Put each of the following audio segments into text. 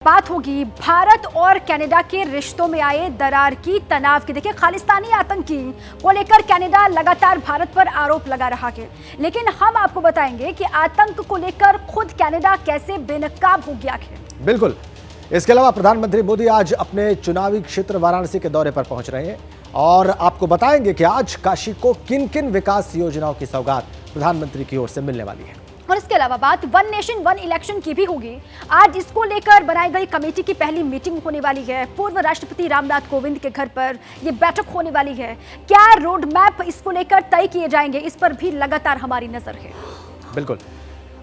बात होगी भारत और कनाडा के रिश्तों में आए दरार की, तनाव की। देखिए, खालिस्तानी आतंकी को लेकर कनाडा लगातार भारत पर आरोप लगा रहा है, लेकिन हम आपको बताएंगे कि आतंक को लेकर खुद कनाडा कैसे बेनकाब हो गया है। बिल्कुल। इसके अलावा प्रधानमंत्री मोदी आज अपने चुनावी क्षेत्र वाराणसी के दौरे पर पहुंच रहे हैं और आपको बताएंगे कि आज काशी को किन किन विकास योजनाओं की सौगात प्रधानमंत्री की ओर से मिलने वाली है। और इसके अलावा बात वन नेशन वन इलेक्शन की भी होगी। आज इसको लेकर बनाई गई कमेटी की पहली मीटिंग होने वाली है। पूर्व राष्ट्रपति रामनाथ कोविंद के घर पर यह बैठक होने वाली है। क्या रोड मैप इसको लेकर तय किए जाएंगे, इस पर भी लगातार हमारी नजर है। बिल्कुल।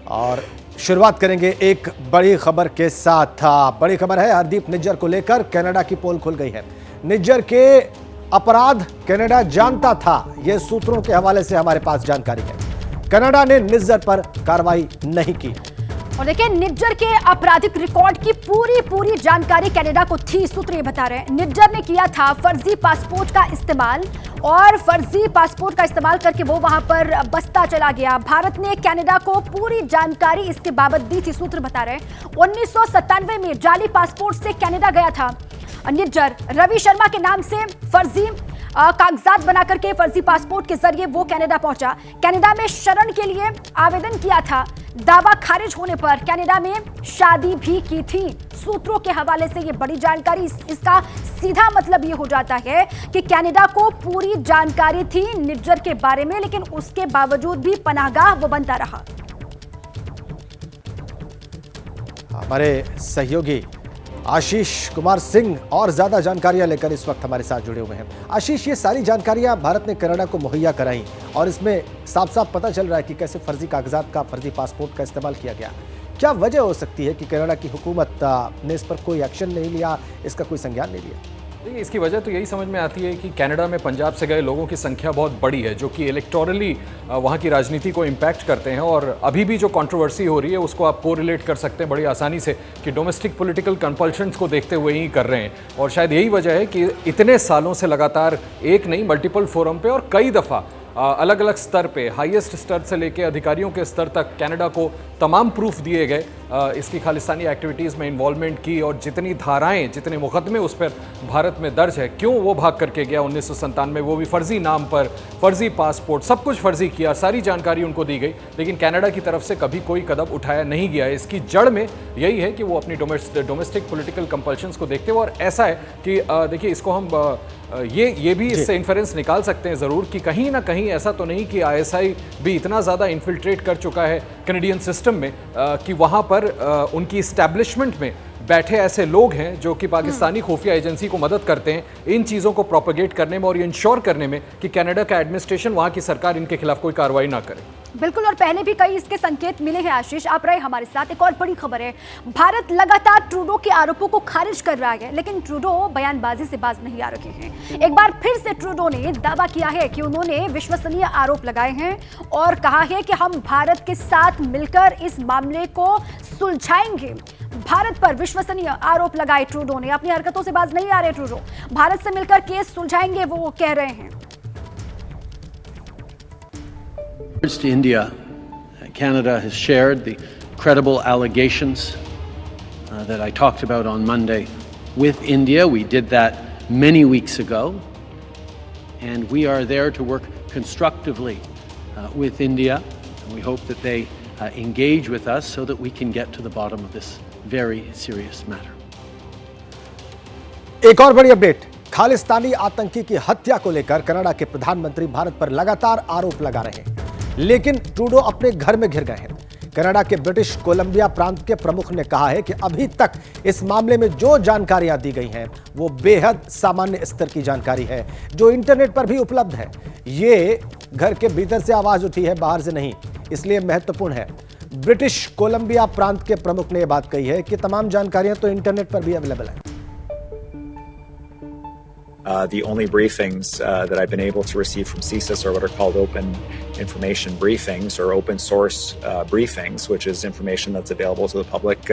और शुरुआत करेंगे एक बड़ी खबर के साथ। बड़ी खबर है, हरदीप निज्जर को लेकर कनाडा की पोल खुल गई है। निज्जर के अपराध कनाडा जानता था, यह सूत्रों के हवाले से हमारे पास जानकारी है। कनाडा ने निज्जर पर कार्रवाई नहीं की। और देखिए, निज्जर के आपराधिक रिकॉर्ड की पूरी जानकारी कनाडा को थी। सूत्र ये बता रहे हैं निज्जर ने किया था फर्जी पासपोर्ट का इस्तेमाल, और फर्जी पासपोर्ट का इस्तेमाल करके वो वहां पर बसता चला गया। भारत ने कनाडा को पूरी जानकारी इसके बाबत दी थी। सूत्र बता रहे हैं 1997 में जाली पासपोर्ट से कनाडा गया था निज्जर। रवि शर्मा के नाम से फर्जी कागजात बनाकर के फर्जी पासपोर्ट के जरिए वो कनाडा पहुंचा। कनाडा में शरण के लिए आवेदन किया था। दावा खारिज होने पर कनाडा में शादी भी की थी। सूत्रों के हवाले से ये बड़ी जानकारी। इसका सीधा मतलब ये हो जाता है कि कनाडा को पूरी जानकारी थी निज्जर के बारे में, लेकिन उसके बावजूद भी पनाहगाह वो बनता रहा। हमारे सहयोगी आशीष कुमार सिंह और ज्यादा जानकारियां लेकर इस वक्त हमारे साथ जुड़े हुए हैं। आशीष, ये सारी जानकारियां भारत ने कनाडा को मुहैया कराई और इसमें साफ साफ पता चल रहा है कि कैसे फर्जी कागजात का, फर्जी पासपोर्ट का इस्तेमाल किया गया। क्या वजह हो सकती है कि कनाडा की हुकूमत ने इस पर कोई एक्शन नहीं लिया, इसका कोई संज्ञान नहीं लिया? देखिए, इसकी वजह तो यही समझ में आती है कि कनाडा में पंजाब से गए लोगों की संख्या बहुत बड़ी है, जो कि इलेक्टोरली वहाँ की राजनीति को इम्पैक्ट करते हैं। और अभी भी जो कंट्रोवर्सी हो रही है उसको आप कोरिलेट कर सकते हैं बड़ी आसानी से कि डोमेस्टिक पॉलिटिकल कंपल्शंस को देखते हुए ही कर रहे हैं। और शायद यही वजह है कि इतने सालों से लगातार एक नहीं मल्टीपल फोरम पे और कई दफ़ा अलग अलग स्तर पे, हाईएस्ट स्तर से लेके अधिकारियों के स्तर तक कनाडा को तमाम प्रूफ दिए गए इसकी खालिस्तानी एक्टिविटीज़ में इन्वॉल्वमेंट की, और जितनी धाराएं, जितने मुकदमे उस पर भारत में दर्ज है, क्यों वो भाग करके गया 1997 में, वो भी फर्जी नाम पर, फर्जी पासपोर्ट, सब कुछ फर्जी किया, सारी जानकारी उनको दी गई, लेकिन कनाडा की तरफ से कभी कोई कदम उठाया नहीं गया। इसकी जड़ में यही है कि वो अपनी डोमेस्टिक पॉलिटिकल कंपल्शंस को देखते हुए, और ऐसा है कि देखिए, इसको हम ये भी इससे इन्फरेंस निकाल सकते हैं ज़रूर कि कहीं ना कहीं ऐसा तो नहीं कि आईएसआई भी इतना ज़्यादा इन्फिल्ट्रेट कर चुका है कैनेडियन सिस्टम में कि वहाँ पर उनकी इस्टेब्लिशमेंट में बैठे ऐसे लोग हैं जो कि पाकिस्तानी खुफिया एजेंसी को मदद करते हैं इन चीज़ों को प्रोपेगेट करने में और ये इंश्योर करने में कि कनाडा का एडमिनिस्ट्रेशन, वहाँ की सरकार इनके खिलाफ कोई कार्रवाई ना करे। बिल्कुल, और पहले भी कई इसके संकेत मिले हैं। आशीष, आप रहे हमारे साथ। एक और बड़ी खबर है, भारत लगातार ट्रूडो के आरोपों को खारिज कर रहा है, लेकिन ट्रूडो बयानबाजी से बाज नहीं आ रहे हैं। एक बार फिर से ट्रूडो ने दावा किया है कि उन्होंने विश्वसनीय आरोप लगाए हैं और कहा है कि हम भारत के साथ मिलकर इस मामले को सुलझाएंगे। भारत पर विश्वसनीय आरोप लगाए ट्रूडो ने। अपनी हरकतों से बाज नहीं आ रहे ट्रूडो, भारत से मिलकर केस सुलझाएंगे वो कह रहे हैं। To India, Canada has shared the credible allegations that I talked about on Monday with India. We did that many weeks ago, and we are there to work constructively with India. And we hope that they engage with us so that we can get to the bottom of this very serious matter. एक और बड़ी update, Khalistani आतंकी की हत्या को लेकर Canada के प्रधानमंत्री भारत पर लगातार आरोप लगा रहे हैं, लेकिन ट्रूडो अपने घर में घिर गए हैं। कनाडा के ब्रिटिश कोलंबिया प्रांत के प्रमुख ने कहा है कि अभी तक इस मामले में जो जानकारियां दी गई हैं वो बेहद सामान्य स्तर की जानकारी है, जो इंटरनेट पर भी उपलब्ध है। ये घर के भीतर से आवाज उठी है, बाहर से नहीं, इसलिए महत्वपूर्ण है। ब्रिटिश कोलंबिया प्रांत के प्रमुख ने यह बात कही है कि तमाम जानकारियां तो इंटरनेट पर भी अवेलेबल है। The only briefings that I've been able to receive from CSIS are what are called open information briefings or open source briefings, which is information that's available to the public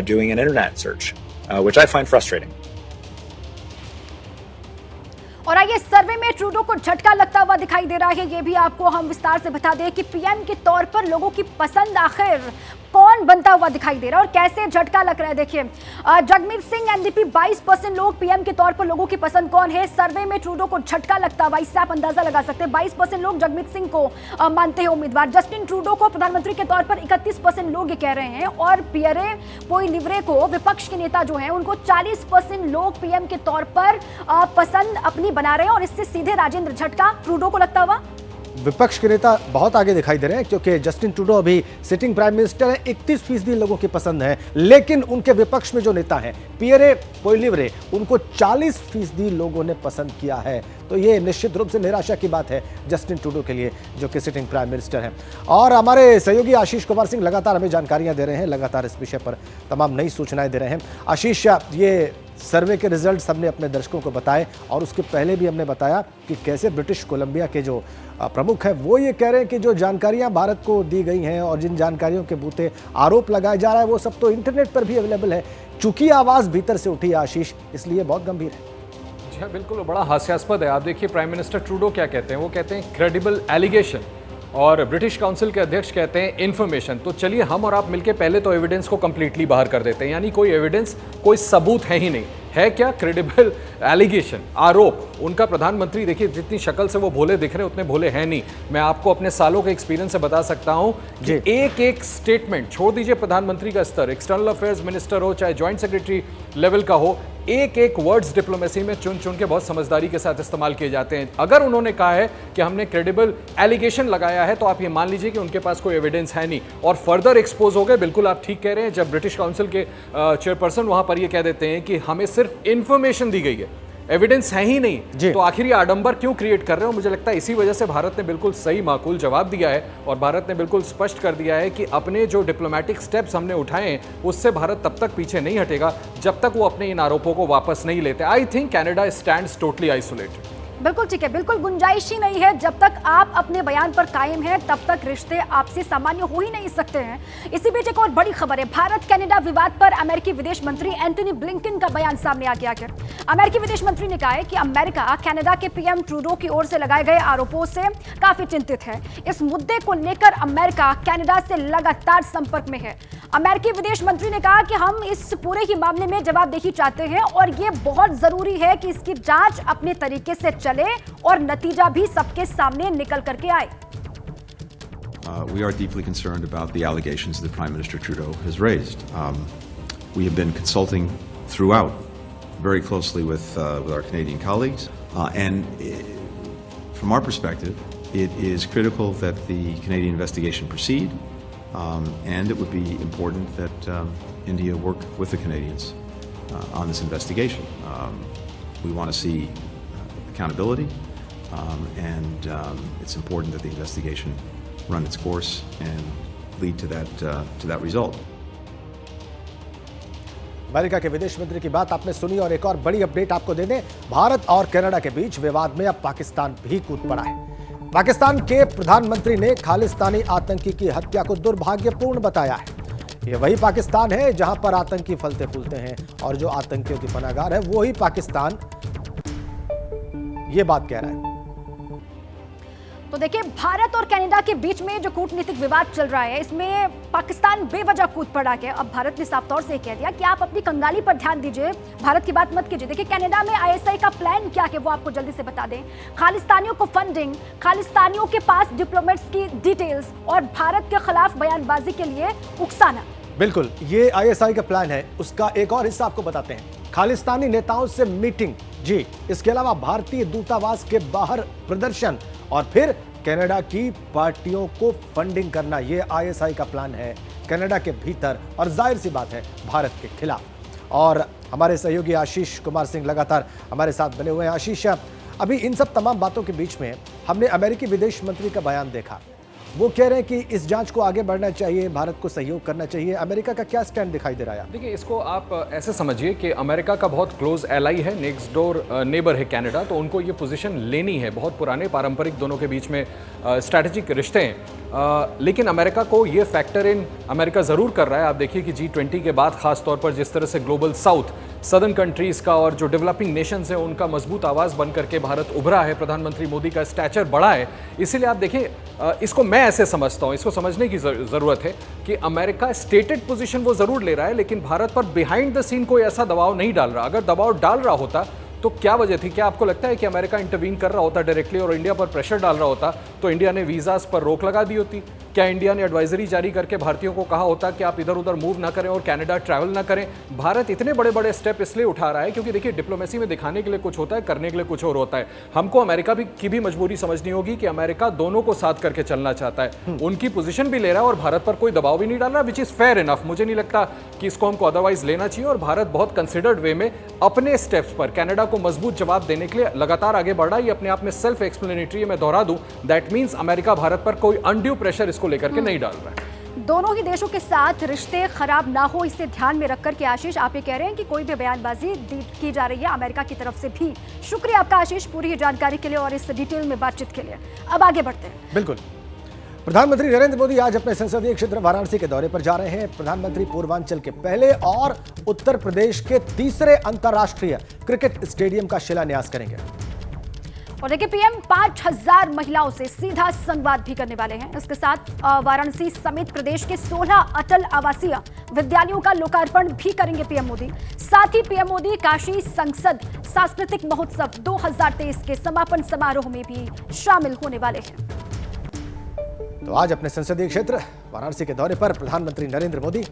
doing an internet search, which I find frustrating. और आइए, सर्वे में Trudeau को झटका लगता हुआ दिखाई दे रहा है। ये भी आपको हम विस्तार से बता दें कि पीएम के तौर पर लोगों की पसंद आखिर कौन बनता हुआ दिखाई दे रहा है और कैसे झटका लग रहा है। देखिए जगमीत सिंह एनडीपी 22% लोग पीएम के तौर पर लोगों की पसंद कौन है, सर्वे में ट्रूडो को झटका लगता हुआ, इससे आप अंदाजा लगा सकते हैं। 22% लोग जगमीत सिंह को मानते हैं उम्मीदवार। जस्टिन ट्रूडो को प्रधानमंत्री के तौर पर 31% लोग ये कह रहे हैं और पियरे पोइलिवरे को, विपक्ष के नेता जो हैं, उनको 40% लोग पीएम के तौर पर पसंद अपनी बना रहे हैं और इससे सीधे राजेंद्र झटका ट्रूडो को लगता हुआ। विपक्ष के नेता बहुत आगे दिखाई दे रहे हैं क्योंकि जस्टिन ट्रूडो अभी सिटिंग प्राइम मिनिस्टर है, 31% लोगों की पसंद है, लेकिन उनके विपक्ष में जो नेता हैं पियरे पोइलिवरे, उनको 40% लोगों ने पसंद किया है। तो ये निश्चित रूप से निराशा की बात है जस्टिन ट्रूडो के लिए, जो कि सिटिंग प्राइम मिनिस्टर हैं। और हमारे सहयोगी आशीष कुमार सिंह लगातार हमें जानकारियां दे रहे हैं, लगातार इस विषय पर तमाम नई सूचनाएं दे रहे हैं। आशीष, ये सर्वे के रिजल्ट हमने अपने दर्शकों को बताए और उसके पहले भी हमने बताया कि कैसे ब्रिटिश कोलंबिया के जो प्रमुख हैं वो ये कह रहे हैं कि जो जानकारियां भारत को दी गई हैं और जिन जानकारियों के बूते आरोप लगाया जा रहा है वो सब तो इंटरनेट पर भी अवेलेबल है। चूंकि आवाज़ भीतर से उठी है आशीष, इसलिए बहुत गंभीर है। जी हाँ, बिल्कुल बड़ा हास्यास्पद है। आप देखिए प्राइम मिनिस्टर ट्रूडो क्या कहते हैं, वो कहते हैं क्रेडिबल एलिगेशन और ब्रिटिश काउंसिल के अध्यक्ष कहते हैं इन्फॉर्मेशन। तो चलिए हम और आप मिलकर पहले तो एविडेंस को कंप्लीटली बाहर कर देते हैं, यानी कोई एविडेंस, कोई सबूत है ही नहीं। है क्या? क्रेडिबल एलिगेशन, आरोप। उनका प्रधानमंत्री देखिए जितनी शक्ल से वो भोले दिख रहे हैं उतने भोले हैं नहीं। मैं आपको अपने सालों के एक्सपीरियंस से बता सकता हूं कि एक एक स्टेटमेंट, छोड़ दीजिए प्रधानमंत्री का स्तर, एक्सटर्नल अफेयर्स मिनिस्टर हो चाहे ज्वाइंट सेक्रेटरी लेवल का हो, एक एक वर्ड्स डिप्लोमेसी में चुन चुन के बहुत समझदारी के साथ इस्तेमाल किए जाते हैं। अगर उन्होंने कहा है कि हमने क्रेडिबल एलिगेशन लगाया है तो आप ये मान लीजिए कि उनके पास कोई एविडेंस है नहीं और फर्दर एक्सपोज हो गए। बिल्कुल आप ठीक कह रहे हैं, जब ब्रिटिश काउंसिल के चेयरपर्सन वहां पर ये कह देते हैं कि हमें सिर्फ इंफॉर्मेशन दी गई है, एविडेंस है ही नहीं, तो आखिर ये आडंबर क्यों क्रिएट कर रहे हो? मुझे लगता है इसी वजह से भारत ने बिल्कुल सही माकूल जवाब दिया है और भारत ने बिल्कुल स्पष्ट कर दिया है कि अपने जो डिप्लोमेटिक स्टेप्स हमने उठाए हैं उससे भारत तब तक पीछे नहीं हटेगा जब तक वो अपने इन आरोपों को वापस नहीं लेते। I think Canada stands totally isolated. बिल्कुल ठीक है, बिल्कुल गुंजाइश ही नहीं है। जब तक आप अपने बयान पर कायम हैं तब तक रिश्ते आपसे सामान्य हो ही नहीं सकते हैं। इसी बीच एक और बड़ी खबर है, भारत कनाडा विवाद पर अमेरिकी विदेश मंत्री एंटनी ब्लिंकन का बयान सामने आ गया है। अमेरिकी विदेश मंत्री ने कहा है कि अमेरिका कनाडा के पीएम ट्रूडो की ओर से लगाए गए आरोपों से काफी चिंतित है। इस मुद्दे को लेकर अमेरिका कनाडा से लगातार संपर्क में है। अमेरिकी विदेश मंत्री ने कहा कि हम इस पूरे ही मामले में जवाबदेही चाहते हैं और ये बहुत जरूरी है कि इसकी जांच अपने तरीके से चले और नतीजा भी सबके सामने निकल करके आए। We are deeply concerned about the allegations that Prime Minister Trudeau has raised. We have been consulting throughout very closely with our Canadian colleagues, and from our perspective, it is critical that the Canadian investigation proceed, and it would be important that India work with the Canadians on this investigation. We want to see accountability, and it's important that the investigation run its course and lead to that result. America के विदेश मंत्री की बात आपने सुनी और एक और बड़ी अपडेट आपको दे दें, भारत और कनाडा के बीच विवाद में अब पाकिस्तान भी कूद पड़ा है। पाकिस्तान के प्रधानमंत्री ने खालिस्तानी आतंकी की हत्या को दुर्भाग्यपूर्ण बताया है। ये वही पाकिस्तान है जहां पर आतंकी फलते फूलते हैं और जो आतंकियों की पनाहगार है वही पाकिस्तान ये बात कह रहा है। तो देखिए भारत और कनाडा के बीच में जो कूटनीतिक विवाद चल रहा है इसमें पाकिस्तान बेवजह कूद पड़ा है। अब भारत ने साफ तौर से कह दिया कि आप अपनी कंगाली पर ध्यान दीजिए, भारत की बात मत कीजिए। देखिए कनाडा में आईएसआई का प्लान क्या है वो आपको जल्दी से बता दें। खालिस्तानियों को फंडिंग, खालिस्तानियों के पास डिप्लोमेट्स की डिटेल्स और भारत के खिलाफ बयानबाजी के लिए उकसाना। बिल्कुल, ये आईएसआई का प्लान है। उसका एक और हिस्सा आपको बताते हैं, खालिस्तानी नेताओं से मीटिंग। जी, इसके अलावा भारतीय दूतावास के बाहर प्रदर्शन और फिर कनाडा की पार्टियों को फंडिंग करना। यह आईएसआई का प्लान है कनाडा के भीतर और जाहिर सी बात है भारत के खिलाफ। और हमारे सहयोगी आशीष कुमार सिंह लगातार हमारे साथ बने हुए हैं। आशीष, अभी इन सब तमाम बातों के बीच में हमने अमेरिकी विदेश मंत्री का बयान देखा, वो कह रहे हैं कि इस जांच को आगे बढ़ना चाहिए, भारत को सहयोग करना चाहिए। अमेरिका का क्या स्टैंड दिखाई दे रहा है? देखिए इसको आप ऐसे समझिए कि अमेरिका का बहुत क्लोज एलाई है, नेक्स्ट डोर नेबर है कनाडा, तो उनको ये पोजीशन लेनी है। बहुत पुराने पारंपरिक दोनों के बीच में स्ट्रैटेजिक रिश्ते हैं, लेकिन अमेरिका को ये फैक्टर इन अमेरिका ज़रूर कर रहा है। आप देखिए कि G20 के बाद खास तौर पर जिस तरह से ग्लोबल साउथ सदर्न कंट्रीज़ का और जो डेवलपिंग नेशंस हैं उनका मजबूत आवाज़ बन करके भारत उभरा है। प्रधानमंत्री मोदी का स्टैचर बढ़ा है। इसीलिए आप देखें, इसको मैं ऐसे समझता हूँ, इसको समझने की ज़रूरत है कि अमेरिका स्टेटेड पोजीशन वो ज़रूर ले रहा है, लेकिन भारत पर बिहाइंड द सीन कोई ऐसा दबाव नहीं डाल रहा। अगर दबाव डाल रहा होता तो क्या वजह थी? क्या आपको लगता है कि अमेरिका इंटरवीन कर रहा होता डायरेक्टली और इंडिया पर प्रेशर डाल रहा होता तो इंडिया ने वीज़ास पर रोक लगा दी होती? क्या इंडिया ने एडवाइजरी जारी करके भारतीयों को कहा होता कि आप इधर उधर मूव ना करें और कनाडा ट्रैवल ना करें? भारत इतने बड़े बड़े स्टेप इसलिए उठा रहा है क्योंकि देखिए, डिप्लोमेसी में दिखाने के लिए कुछ होता है, करने के लिए कुछ और होता है। हमको अमेरिका की भी मजबूरी समझनी होगी कि अमेरिका दोनों को साथ करके चलना चाहता है। उनकी पोजीशन भी ले रहा है और भारत पर कोई दबाव भी नहीं डाल रहा, विच इज़ फेयर इनफ। मुझे नहीं लगता कि इसको हमको अदरवाइज लेना चाहिए और भारत बहुत कंसिडर्ड वे में अपने स्टेप्स पर कनाडा को मजबूत जवाब देने के लिए लगातार आगे बढ़ रहा है। ये अपने आप में सेल्फ एक्सप्लेनेटरी है। मैं दोहरा दूं, दैट मींस अमेरिका भारत पर कोई अनड्यू प्रेशर इसको लेकर के नहीं डाल रहा है। दोनों ही देशों के साथ रिश्ते खराब ना हो, इसे ध्यान में रखकर के आशीष आप ये कह रहे हैं कि कोई भी बयानबाजी की जा रही है अमेरिका की तरफ से भी। शुक्रिया आपका आशीष, पूरी जानकारी के लिए और इस डिटेल में बातचीत के लिए। अब आगे बढ़ते हैं। बिल्कुल। प्रधानमंत्री नरेंद्र मोदी आज अपने संसदीय क्षेत्र वाराणसी के दौरे पर जा रहे हैं। प्रधानमंत्री पूर्वांचल के पहले और उत्तर प्रदेश के तीसरे अंतर्राष्ट्रीय क्रिकेट स्टेडियम का शिलान्यास करेंगे। और देखिए, पीएम 5000 महिलाओं से सीधा संवाद भी करने वाले हैं। इसके साथ वाराणसी समेत प्रदेश के 16 अटल आवासीय विद्यालयों का लोकार्पण भी करेंगे पीएम मोदी। साथ ही पीएम मोदी काशी संसद सांस्कृतिक महोत्सव 2023 के समापन समारोह में भी शामिल होने वाले हैं। तो आज अपने संसदीय क्षेत्र वाराणसी के दौरे पर प्रधानमंत्री नरेंद्र मोदी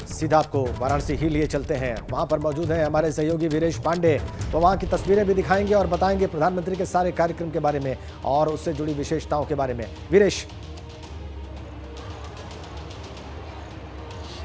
सीधा आपको वाराणसी ही लिए चलते हैं। वहां पर मौजूद हैं हमारे सहयोगी वीरेश पांडे। वो वहां की तस्वीरें भी दिखाएंगे और बताएंगे प्रधानमंत्री के सारे कार्यक्रम के बारे में और उससे जुड़ी विशेषताओं के बारे में। वीरेश,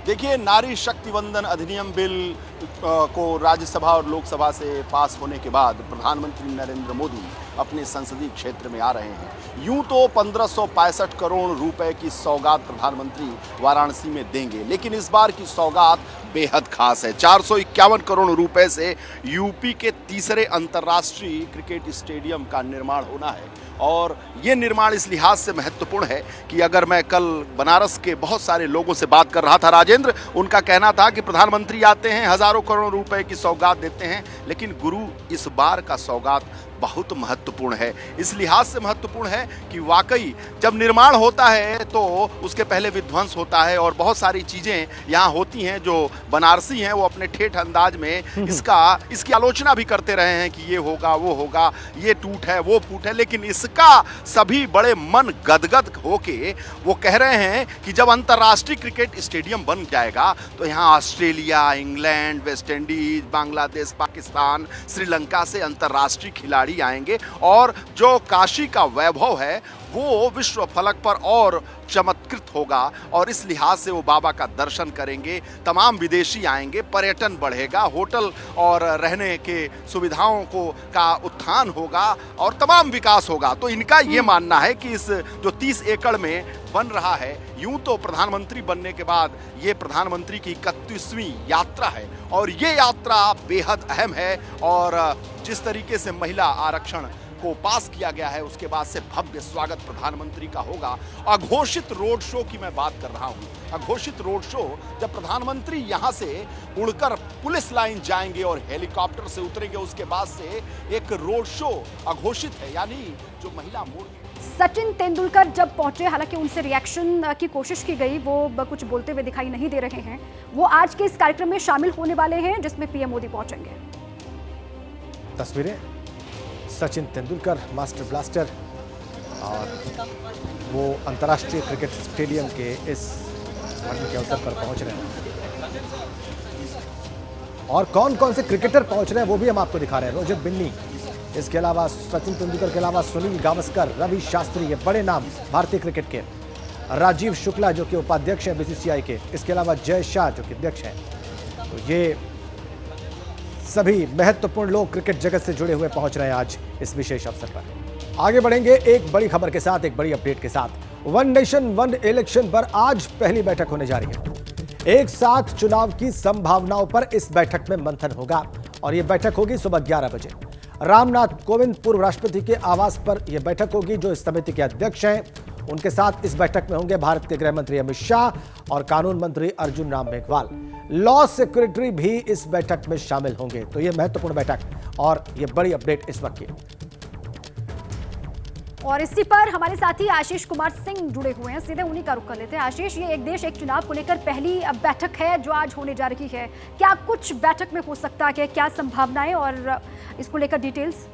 देखिए, नारी शक्ति वंदन अधिनियम बिल को राज्यसभा और लोकसभा से पास होने के बाद प्रधानमंत्री नरेंद्र मोदी अपने संसदीय क्षेत्र में आ रहे हैं। यूं तो 1565 करोड़ रुपए की सौगात प्रधानमंत्री वाराणसी में देंगे, लेकिन इस बार की सौगात बेहद खास है। 451 करोड़ रुपए से यूपी के तीसरे अंतर्राष्ट्रीय क्रिकेट स्टेडियम का निर्माण होना है। और ये निर्माण इस लिहाज से महत्वपूर्ण है कि अगर मैं कल बनारस के बहुत सारे लोगों से बात कर रहा था राजेंद्र, उनका कहना था कि प्रधानमंत्री आते हैं, हजारों करोड़ रुपए की सौगात देते हैं, लेकिन गुरु इस बार का सौगात बहुत महत्वपूर्ण है। इस लिहाज से महत्वपूर्ण है कि वाकई जब निर्माण होता है तो उसके पहले विध्वंस होता है और बहुत सारी चीज़ें यहाँ होती हैं। जो बनारसी हैं वो अपने ठेठ अंदाज में इसकी आलोचना भी करते रहे हैं कि ये होगा, वो होगा, ये टूट है, वो फूट है, लेकिन इसका सभी बड़े मन गदगद होके वो कह रहे हैं कि जब अंतर्राष्ट्रीय क्रिकेट स्टेडियम बन जाएगा तो यहाँ Australia, England, West Indies, Bangladesh, Pakistan, Sri Lanka से अंतर्राष्ट्रीय खिलाड़ी आएंगे और जो काशी का वैभव है वो विश्व फलक पर और चमत्कृत होगा। और इस लिहाज से वो बाबा का दर्शन करेंगे, तमाम विदेशी आएंगे, पर्यटन बढ़ेगा, होटल और रहने के सुविधाओं का उत्थान होगा और तमाम विकास होगा। तो इनका ये मानना है कि इस जो 30 एकड़ में बन रहा है, यूं तो प्रधानमंत्री बनने के बाद ये प्रधानमंत्री की 31वीं यात्रा है और ये यात्रा बेहद अहम है। और जिस तरीके से महिला आरक्षण को पास किया गया है उसके बाद से भव्य स्वागत प्रधानमंत्री का होगा। अघोषित रोड शो की मैं बात कर रहा हूं। अघोषित रोड शो, जब प्रधानमंत्री यहां से उड़कर पुलिस लाइन जाएंगे और हेलीकॉप्टर से उतरेंगे, उसके बाद से एक रोड शो अघोषित है, यानी जो महिला मोर्चा। सचिन तेंदुलकर जब पहुंचे, हालांकि उनसे रिएक्शन की कोशिश की गई, वो कुछ बोलते हुए दिखाई नहीं दे रहे हैं। वो आज के इस कार्यक्रम में शामिल होने वाले हैं जिसमें पीएम मोदी पहुंचेंगे। तस्वीरें सचिन तेंदुलकर, मास्टर ब्लास्टर, और वो अंतर्राष्ट्रीय क्रिकेट स्टेडियम के इस उद्घाटन के अवसर पर पहुंच रहे हैं। और कौन कौन से क्रिकेटर पहुंच रहे हैं वो भी हम आपको दिखा रहे हैं। रोहित बिन्नी, इसके अलावा सचिन तेंदुलकर के अलावा सुनील गावस्कर, रवि शास्त्री, ये बड़े नाम भारतीय क्रिकेट के। राजीव शुक्ला जो कि उपाध्यक्ष हैं बीसीसीआई के, इसके अलावा जय शाह जो कि अध्यक्ष हैं। तो ये सभी महत्वपूर्ण लोग क्रिकेट जगत से जुड़े हुए पहुंच रहे हैं आज इस विशेष अवसर पर। आगे बढ़ेंगे एक बड़ी खबर के साथ, एक बड़ी अपडेट के साथ। वन नेशन वन इलेक्शन पर आज पहली बैठक होने जा रही है। एक साथ चुनाव की संभावनाओं पर इस बैठक में मंथन होगा और यह बैठक होगी सुबह 11 बजे। रामनाथ कोविंद पूर्व राष्ट्रपति के आवास पर यह बैठक होगी, जो इस समिति के अध्यक्ष हैं। उनके साथ इस बैठक में होंगे भारत के गृह मंत्री अमित शाह और कानून मंत्री अर्जुन राम मेघवाल। लॉ सेक्रेटरी भी इस बैठक में शामिल होंगे। तो यह महत्वपूर्ण बैठक और यह बड़ी अपडेट इस वक्त की। और इसी पर हमारे साथी आशीष कुमार सिंह जुड़े हुए हैं, सीधे उन्हीं का रुख कर लेते हैं। आशीष, ये एक देश एक चुनाव को लेकर पहली बैठक है जो आज होने जा रही है, क्या कुछ बैठक में हो सकता है, क्या संभावनाएं और इसको लेकर डिटेल्स?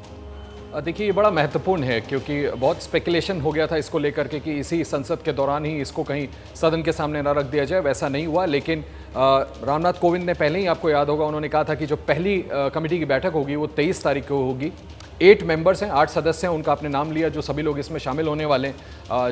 देखिए, ये बड़ा महत्वपूर्ण है क्योंकि बहुत स्पेकुलेशन हो गया था इसको लेकर के कि इसी संसद के दौरान ही इसको कहीं सदन के सामने ना रख दिया जाए। वैसा नहीं हुआ, लेकिन रामनाथ कोविंद ने पहले ही, आपको याद होगा, उन्होंने कहा था कि जो पहली कमेटी की बैठक होगी वो 23 तारीख को होगी। 8 मेंबर्स हैं, 8 सदस्य हैं, उनका आपने नाम लिया जो सभी लोग इसमें शामिल होने वाले हैं।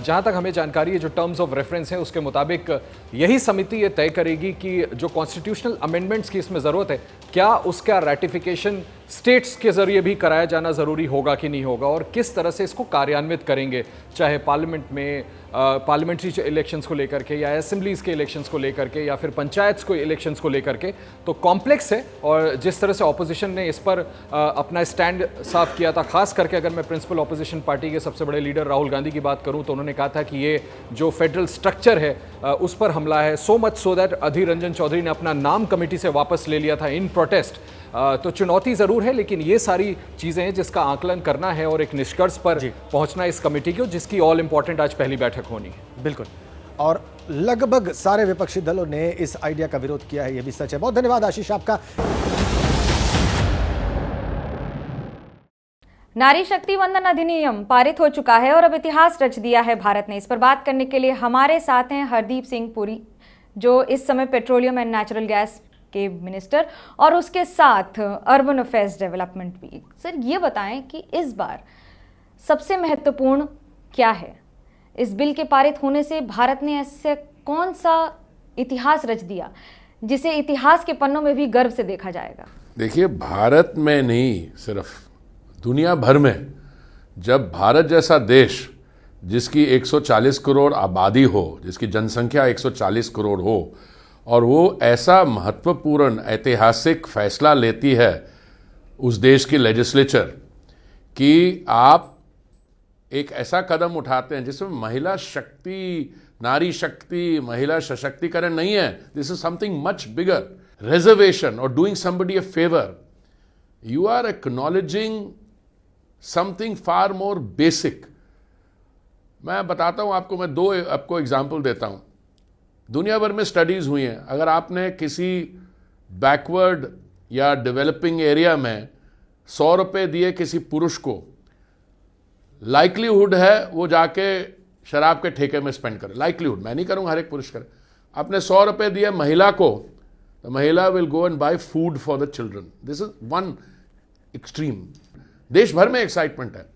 जहां तक हमें जानकारी है, जो टर्म्स ऑफ रेफरेंस है उसके मुताबिक यही समिति ये तय करेगी कि जो कॉन्स्टिट्यूशनल अमेंडमेंट्स की इसमें ज़रूरत है, क्या उसका रैटिफिकेशन स्टेट्स के जरिए भी कराया जाना ज़रूरी होगा कि नहीं होगा, और किस तरह से इसको कार्यान्वित करेंगे, चाहे पार्लियामेंट में पार्लियामेंट्री इलेक्शंस को लेकर के, या असेंबलीज के इलेक्शंस को लेकर के, या फिर पंचायत को इलेक्शंस को लेकर के। तो कॉम्प्लेक्स है, और जिस तरह से ऑपोजिशन ने इस पर अपना स्टैंड साफ किया था, खास करके अगर मैं प्रिंसिपल ऑपोजिशन पार्टी के सबसे बड़े लीडर राहुल गांधी की बात करूं, तो उन्होंने कहा था कि ये जो फेडरल स्ट्रक्चर है उस पर हमला है। So much so that Adhir Ranjan Chaudhary ने अपना नाम कमेटी से वापस ले लिया था इन प्रोटेस्ट। तो चुनौती ज़रूर है, लेकिन ये सारी चीज़ें हैं जिसका आकलन करना है और एक निष्कर्ष पर पहुंचना इस कमेटी की, जिसकी ऑल इंपॉर्टेंट आज पहली बैठक होनी है। बिल्कुल, और लगभग सारे विपक्षी दलों ने इस आइडिया का विरोध किया है, यह भी सच है। बहुत धन्यवाद आशीष आपका। नारी शक्ति वंदन अधिनियम पारित हो चुका है और अब इतिहास रच दिया है भारत ने। इस पर बात करने के लिए हमारे साथ हैं हरदीप सिंह पुरी, जो इस समय पेट्रोलियम एंड नेचुरल गैस के मिनिस्टर, और उसके साथ अर्बन अफेयर्स डेवलपमेंट भी। सर, ये बताएं कि इस बार सबसे महत्वपूर्ण क्या है? इस बिल के पारित होने से भारत ने ऐसे कौन सा इतिहास रच दिया जिसे इतिहास के पन्नों में भी गर्व से देखा जाएगा? देखिए, भारत में नहीं, सिर्फ दुनिया भर में जब भारत जैसा देश, जिसकी 140 करोड़ आबादी हो, जिसकी जनसंख्या 140 करोड़ हो, और वो ऐसा महत्वपूर्ण ऐतिहासिक फैसला लेती है उस देश की लेजिस्लेचर कि आप एक ऐसा कदम उठाते हैं जिसमें महिला शक्ति, नारी शक्ति, महिला सशक्तिकरण नहीं है, this is something much bigger, reservation और doing somebody a favour, you are acknowledging something far more basic. मैं बताता हूं आपको, मैं दो आपको एग्जाम्पल देता हूं। दुनिया भर में स्टडीज हुई हैं, अगर आपने किसी बैकवर्ड या डेवलपिंग एरिया में 100 रुपये दिए किसी पुरुष को, लाइकलीहुड है वो जाके शराब के ठेके में स्पेंड करे। लाइकलीहुड, मैं नहीं करूँगा हर एक पुरुष करे। आपने 100 रुपये दिए महिला को, तो महिला will go and buy food for the children. This is one extreme. देश भर में एक्साइटमेंट है,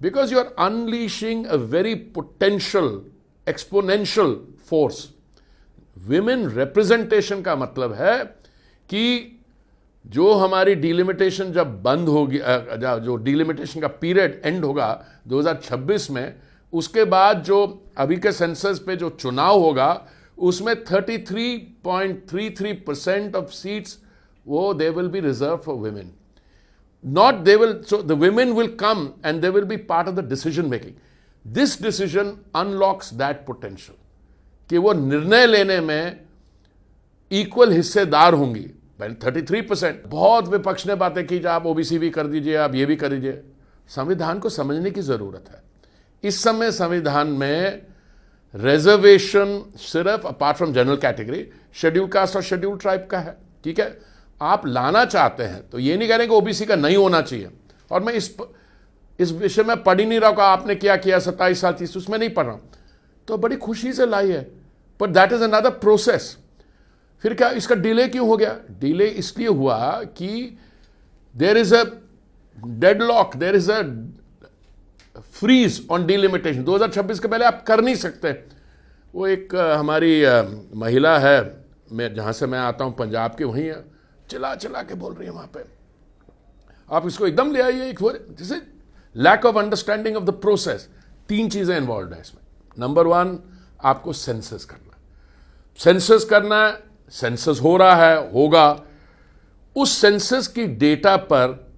because you are unleashing a very potential exponential force. Women representation का मतलब है कि जो हमारी डिलिमिटेशन जब बंद होगी, जो डिलिमिटेशन का पीरियड एंड होगा 2026 में, उसके बाद जो अभी के सेंसस पे जो चुनाव होगा उसमें 33.33% ऑफ सीट्स वो they will be reserve for women. Not they will, so the women will come and they will be part of the decision making. This decision unlocks that potential कि वो निर्णय लेने में इक्वल हिस्सेदार होंगी। पहले 33%। बहुत विपक्ष ने बातें की, आप ओबीसी भी कर दीजिए, आप ये भी कर दीजिए। संविधान को समझने की जरूरत है। इस समय संविधान में रिजर्वेशन सिर्फ apart from general category schedule caste और शेड्यूल ट्राइब का है, ठीक है। आप लाना चाहते हैं तो ये नहीं कह रहे कि ओबीसी का नहीं होना चाहिए। और मैं इस विषय में पढ़ ही नहीं रहा हूं, आपने क्या किया 27 साल 30, उसमें नहीं पढ़ रहा हूं, तो बड़ी खुशी से लाई है, but that is another process. फिर क्या इसका डिले क्यों हो गया? डिले इसलिए हुआ कि there is a deadlock, there is a freeze on delimitation. 2026 के पहले आप कर नहीं सकते। वो एक हमारी महिला है, मैं जहां से मैं आता हूं पंजाब की, वहीं चिल्ला चिल्ला के बोल रही है वहां पे, आप इसको एकदम ले आइए। जैसे lack of understanding of the process. 3 चीजें इन्वॉल्व है इसमें। नंबर 1, आपको सेंसस करना। सेंसस करना है, सेंसस हो रहा है, होगा। उस सेंसस की डेटा पर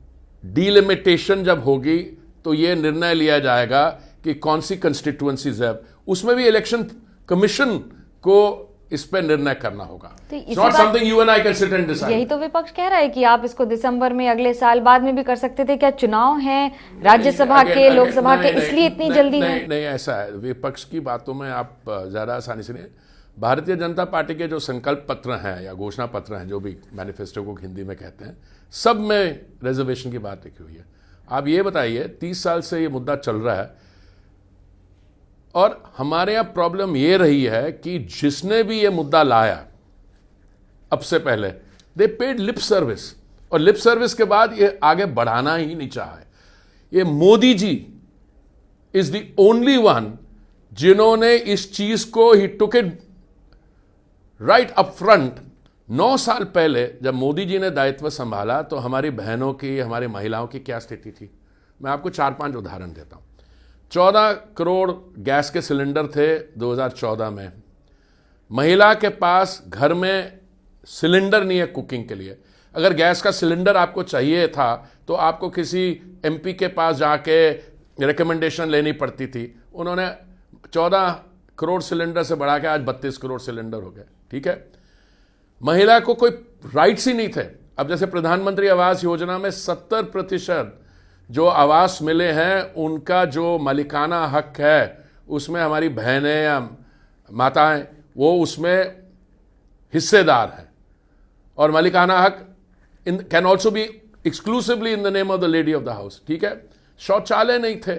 डिलिमिटेशन जब होगी तो यह निर्णय लिया जाएगा कि कौन सी कंस्टिट्यूएंसीज है। उसमें भी इलेक्शन कमीशन को इस पे निर्णय करना होगा। तो It's not something you and I can sit and decide. यही तो विपक्ष कह रहा है कि आप इसको दिसंबर में, अगले साल, बाद में भी कर सकते थे। क्या चुनाव हैं राज्यसभा के, लोकसभा के, इसलिए इतनी जल्दी है? नहीं, ऐसा है, विपक्ष की बातों में आप ज्यादा आसानी से नहीं। भारतीय जनता पार्टी के जो संकल्प पत्र हैं या घोषणा पत्र हैं, जो भी मैनिफेस्टो को हिंदी में कहते हैं, सब में रिजर्वेशन की बात लिखी हुई है। आप ये बताइए, 30 साल से ये मुद्दा चल रहा है और हमारे यहाँ प्रॉब्लम ये रही है कि जिसने भी ये मुद्दा लाया अब से पहले, दे पेड लिप सर्विस, और लिप सर्विस के बाद ये आगे बढ़ाना ही नहीं चाहा है। ये Modi ji is the only one जिन्होंने इस चीज को, he took it right up front. 9 साल पहले जब मोदी जी ने दायित्व संभाला तो हमारी बहनों की, हमारी महिलाओं की क्या स्थिति थी? मैं आपको 4-5 उदाहरण देता हूं। 14 करोड़ गैस के सिलेंडर थे 2014 में। महिला के पास घर में सिलेंडर नहीं है कुकिंग के लिए। अगर गैस का सिलेंडर आपको चाहिए था तो आपको किसी एमपी के पास जाके रिकमेंडेशन लेनी पड़ती थी। उन्होंने 14 करोड़ सिलेंडर से बढ़ा के आज 32 करोड़ सिलेंडर हो गए। ठीक है, महिला को कोई राइट्स ही नहीं थे। अब जैसे प्रधानमंत्री आवास योजना में 70% जो आवास मिले हैं, उनका जो मालिकाना हक है उसमें हमारी बहनें या माताएं वो उसमें हिस्सेदार हैं। और मालिकाना हक can also be exclusively in the name of the lady of the house. ठीक है, शौचालय नहीं थे।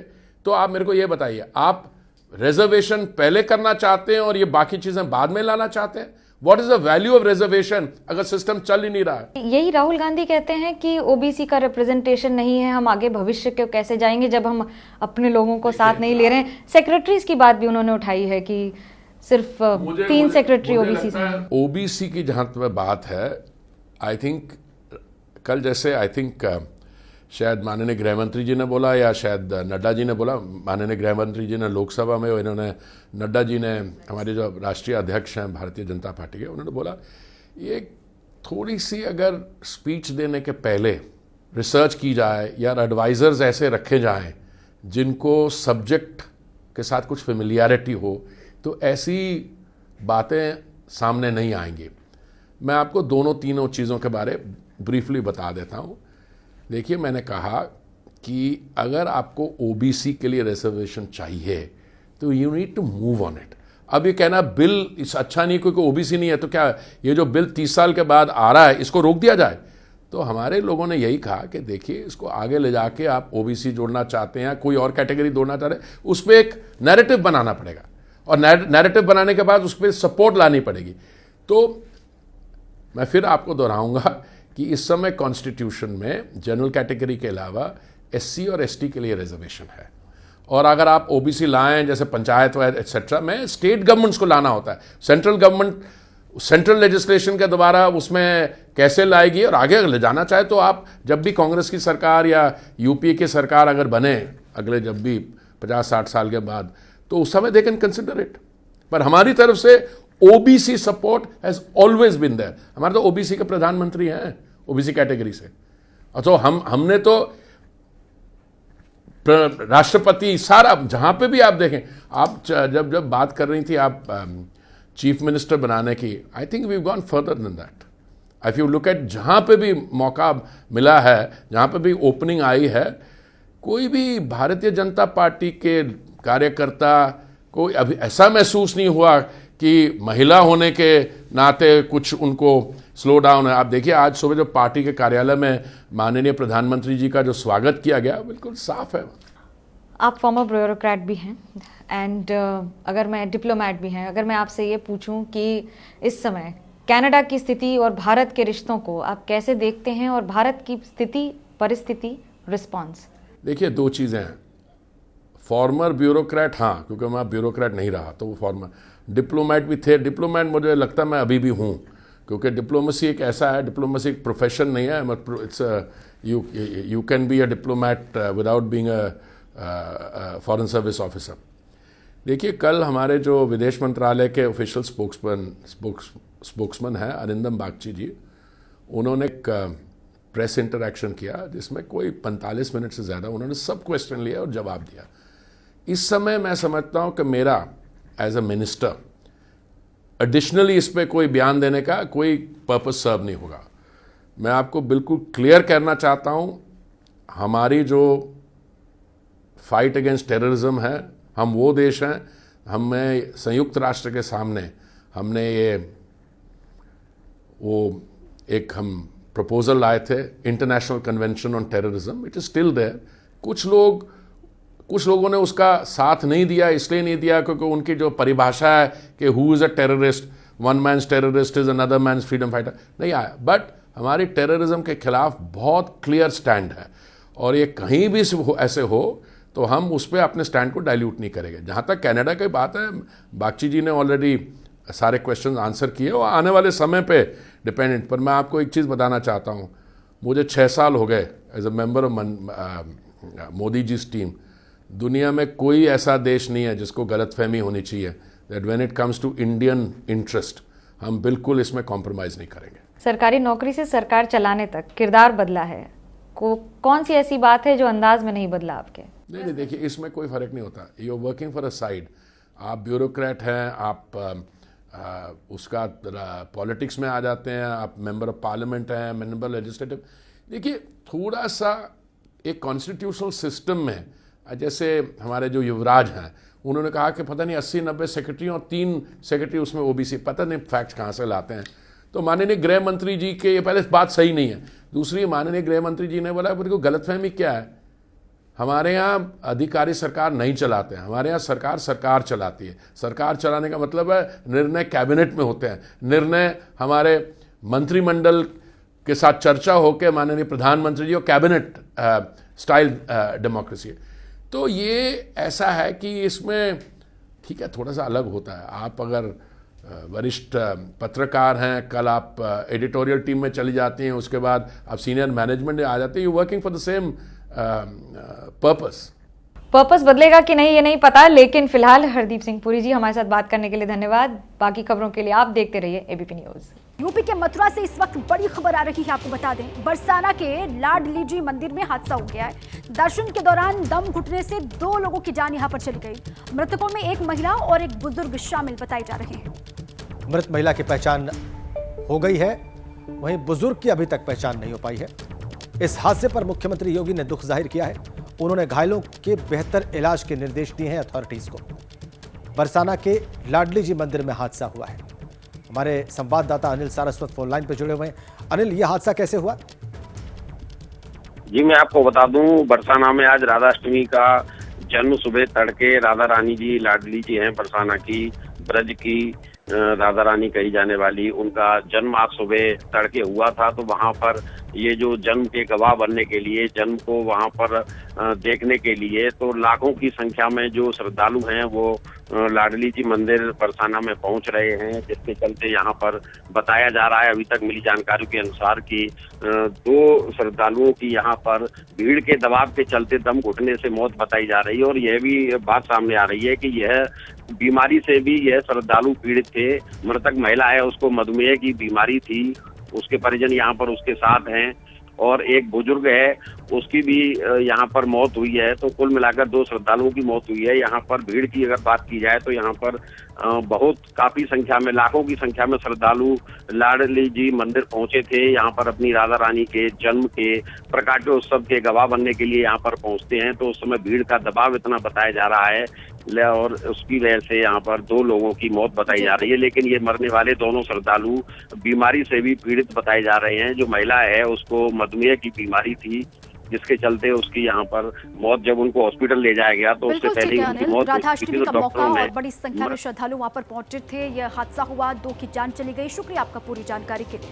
तो आप मेरे को ये बताइए, आप रिजर्वेशन पहले करना चाहते हैं और ये बाकी चीजें बाद में लाना चाहते हैं? What is the value of reservation अगर सिस्टम चल ही नहीं रहा है? यही राहुल गांधी कहते हैं कि ओबीसी का रिप्रेजेंटेशन नहीं है, हम आगे भविष्य को कैसे जाएंगे जब हम अपने लोगों को साथ नहीं ले रहे हैं। सेक्रेटरीज की बात भी उन्होंने उठाई है कि सिर्फ 3 सेक्रेटरी ओबीसी से हैं। ओबीसी की जहां तक बात है, आई थिंक कल जैसे आई थिंक शायद माननीय गृह मंत्री जी ने बोला या शायद नड्डा जी ने बोला, माननीय गृह मंत्री जी ने लोकसभा में, इन्होंने, नड्डा जी ने, हमारे जो राष्ट्रीय अध्यक्ष हैं भारतीय जनता पार्टी के, उन्होंने बोला ये थोड़ी सी अगर स्पीच देने के पहले रिसर्च की जाए या एडवाइजर्स ऐसे रखे जाएं जिनको सब्जेक्ट के साथ कुछ फेमिलियरिटी हो, तो ऐसी बातें सामने नहीं आएंगी। मैं आपको तीनों चीज़ों के बारे ब्रीफली बता देता हूँ। देखिए, मैंने कहा कि अगर आपको ओबीसी के लिए रिजर्वेशन चाहिए तो you need to move on it. अब ये कहना बिल इस अच्छा नहीं, क्योंकि ओबीसी नहीं है तो क्या ये जो बिल 30 साल के बाद आ रहा है इसको रोक दिया जाए? तो हमारे लोगों ने यही कहा कि देखिए, इसको आगे ले जाके आप ओबीसी जोड़ना चाहते हैं, कोई और कैटेगरी जोड़ना चाह रहे हैं, उस पर एक नैरेटिव बनाना पड़ेगा और नैरेटिव बनाने के बाद उस पर सपोर्ट लानी पड़ेगी। तो मैं फिर आपको दोहराऊंगा कि इस समय कॉन्स्टिट्यूशन में जनरल कैटेगरी के अलावा एससी और एसटी के लिए रिजर्वेशन है। और अगर आप ओबीसी लाएं जैसे पंचायत एक्सेट्रा में, स्टेट गवर्नमेंट्स को लाना होता है। सेंट्रल गवर्नमेंट सेंट्रल लेजिस्लेशन के द्वारा उसमें कैसे लाएगी, और आगे ले जाना चाहे तो आप जब भी कांग्रेस की सरकार या यूपीए की सरकार अगर बने अगले जब भी 50-60 साल के बाद, तो उस समय दे कैन कंसिडर इट। पर हमारी तरफ से OBC support has always been there. हमारे तो ओबीसी के प्रधानमंत्री हैं ओबीसी कैटेगरी से। तो हमने तो राष्ट्रपति सारा, जहां पे भी आप देखें, आप जब बात कर रही थी आप चीफ मिनिस्टर बनाने की, I think we gone further than that. If you look at, जहां पे भी मौका मिला है, जहां पे भी ओपनिंग आई है, कोई भी भारतीय जनता पार्टी के कार्यकर्ता को अभी ऐसा महसूस नहीं हुआ कि महिला होने के नाते कुछ उनको स्लो डाउन है। आप देखिए, आज सुबह जो पार्टी के कार्यालय में माननीय प्रधानमंत्री जी का जो स्वागत किया गया, बिल्कुल साफ है। आप फॉर्मर ब्यूरोक्रेट भी हैं एंड अगर मैं डिप्लोमेट भी हैं, अगर मैं आपसे ये पूछूं कि इस समय कनाडा की स्थिति और भारत के रिश्तों को आप कैसे देखते हैं, और भारत की स्थिति, परिस्थिति, रिस्पॉन्स? देखिए, 2 चीज़ें हैं। फॉर्मर ब्यूरोक्रेट, हाँ, क्योंकि मैं ब्यूरोक्रेट नहीं रहा तो वो फॉर्मर। डिप्लोमेट भी थे। डिप्लोमेट मुझे लगता है मैं अभी भी हूँ, क्योंकि डिप्लोमेसी एक ऐसा है, डिप्लोमेसी एक प्रोफेशन नहीं है। It's you can be a diplomat without being a foreign service officer. देखिए, कल हमारे जो विदेश मंत्रालय के ऑफिशियल स्पोक्समैन हैं अरिंदम बागची जी, उन्होंने एक प्रेस इंटरैक्शन किया जिसमें कोई 45 मिनट से ज़्यादा उन्होंने सब क्वेश्चन लिया और जवाब दिया। इस समय मैं समझता हूँ कि मेरा एज अ मिनिस्टर एडिशनली इस पे कोई बयान देने का कोई पर्पस सर्व नहीं होगा। मैं आपको बिल्कुल क्लियर करना चाहता हूं, हमारी जो फाइट अगेंस्ट टेररिज्म है, हम वो देश हैं, हमें संयुक्त राष्ट्र के सामने हमने हम प्रपोजल लाए थे, international convention on terrorism, it is still there. कुछ लोगों ने उसका साथ नहीं दिया, इसलिए नहीं दिया क्योंकि उनकी जो परिभाषा है कि who is a terrorist, one man's terrorist is another man's freedom fighter, नहीं आया। बट हमारी टेररिज्म के खिलाफ बहुत क्लियर स्टैंड है, और ये कहीं भी ऐसे हो तो हम उस पर अपने स्टैंड को डाइल्यूट नहीं करेंगे। जहाँ तक कनाडा की बात है, बागची जी ने ऑलरेडी सारे क्वेश्चन आंसर किए और आने वाले समय पे डिपेंडेंट। पर मैं आपको एक चीज़ बताना चाहता हूँ, मुझे 6 साल हो गए as a member of Modi ji team. दुनिया में कोई ऐसा देश नहीं है जिसको गलतफहमी होनी चाहिए that when it comes to Indian interest हम बिल्कुल इसमें कॉम्प्रोमाइज़ नहीं करेंगे। सरकारी नौकरी से सरकार चलाने तक किरदार बदला है, कौन सी ऐसी बात है जो अंदाज में नहीं बदला आपके? नहीं, देखिए इसमें कोई फ़र्क नहीं होता। You are working for a side, आप ब्यूरोक्रेट हैं, आप उसका पॉलिटिक्स में आ जाते हैं, आप मेंबर ऑफ पार्लियामेंट हैं, मेंबर लेजिस्लेटिव। देखिए थोड़ा सा एक कॉन्स्टिट्यूशनल सिस्टम में, जैसे हमारे जो युवराज हैं, उन्होंने कहा कि पता नहीं 80-90 सेक्रेटरी और 3 सेक्रेटरी उसमें ओबीसी, पता नहीं फैक्ट कहाँ से लाते हैं। तो माननीय गृह मंत्री जी के ये पहले बात सही नहीं है। दूसरी, माननीय गृह मंत्री जी ने बोला को गलतफहमी क्या है, हमारे यहाँ अधिकारी सरकार नहीं चलाते हैं, हमारे यहाँ सरकार चलाती है। सरकार चलाने का मतलब है निर्णय कैबिनेट में होते हैं, निर्णय हमारे मंत्रिमंडल के साथ चर्चा होकर माननीय प्रधानमंत्री जी और कैबिनेट स्टाइल डेमोक्रेसी है। तो ये ऐसा है कि इसमें ठीक है थोड़ा सा अलग होता है। आप अगर वरिष्ठ पत्रकार हैं, कल आप एडिटोरियल टीम में चली जाती हैं, उसके बाद आप सीनियर मैनेजमेंट आ जाते हैं, you working for the same purpose बदलेगा कि नहीं ये नहीं पता, लेकिन फिलहाल हरदीप सिंह पुरी जी हमारे साथ बात करने के लिए धन्यवाद। बाकी खबरों के लिए आप देखते रहिए एबीपी न्यूज। यूपी के मथुरा से इस वक्त बड़ी खबर आ रही है, आपको बता दें बरसाना के लाडली जी मंदिर में हादसा हो गया है। दर्शन के दौरान दम घुटने से 2 लोगों की जान यहां पर चली गई। मृतकों में एक महिला और एक बुजुर्ग शामिल बताए जा रहे हैं। मृत महिला की पहचान हो गई है, वहीं बुजुर्ग की अभी तक पहचान नहीं हो पाई है। इस हादसे पर मुख्यमंत्री योगी ने दुख जाहिर किया है। उन्होंने घायलों के बेहतर इलाज के निर्देश दिए हैं अथॉरिटीज को। बरसाना के लाडली जी मंदिर में हादसा हुआ है। हमारे संवाददाता अनिल सारस्वत फोन लाइन पर जुड़े हुए हैं। अनिल, यह हादसा कैसे हुआ? जी मैं आपको बता दूं, बरसाना में आज राधाष्टमी का जन्म सुबह तड़के राधा रानी जी लाडली जी हैं, बरसाना की ब्रज की राधा रानी कही जाने वाली, उनका जन्म आज सुबह तड़के हुआ था। तो वहां पर ये जो जन्म के गवाह बनने के लिए, जन्म को वहां पर देखने के लिए तो लाखों की संख्या में जो श्रद्धालु हैं वो लाडली जी मंदिर बरसाना में पहुंच रहे हैं, जिसके चलते यहाँ पर बताया जा रहा है, अभी तक मिली जानकारी के अनुसार कि 2 श्रद्धालुओं की यहाँ पर भीड़ के दबाव के चलते दम घुटने से मौत बताई जा रही है। और यह भी बात सामने आ रही है कि यह बीमारी से भी यह श्रद्धालु पीड़ित थे। मृतक महिला है, उसको मधुमेह की बीमारी थी, उसके परिजन यहाँ पर उसके साथ हैं, और एक बुजुर्ग है, उसकी भी यहाँ पर मौत हुई है। तो कुल मिलाकर 2 श्रद्धालुओं की मौत हुई है। यहाँ पर भीड़ की अगर बात की जाए तो यहाँ पर बहुत काफी संख्या में, लाखों की संख्या में श्रद्धालु लाडली जी मंदिर पहुंचे थे। यहाँ पर अपनी राधा रानी के जन्म के प्रकाशोत्सव के गवाह बनने के लिए यहाँ पर पहुंचते हैं। तो उस समय भीड़ का दबाव इतना बताया जा रहा है और उसकी वजह से यहाँ पर 2 लोगों की मौत बताई जा रही है। लेकिन ये मरने वाले दोनों श्रद्धालु बीमारी से भी पीड़ित बताए जा रहे हैं। जो महिला है उसको मधुमेह की बीमारी थी, जिसके चलते उसकी यहाँ पर मौत, जब उनको हॉस्पिटल ले जाया गया तो उससे पहले उनकी मौत राधाष्टमी का मौका और बड़ी संख्या में श्रद्धालु वहां पर पहुंचे थे। यह हादसा हुआ, 2 की जान चली गई। शुक्रिया आपका पूरी जानकारी के लिए।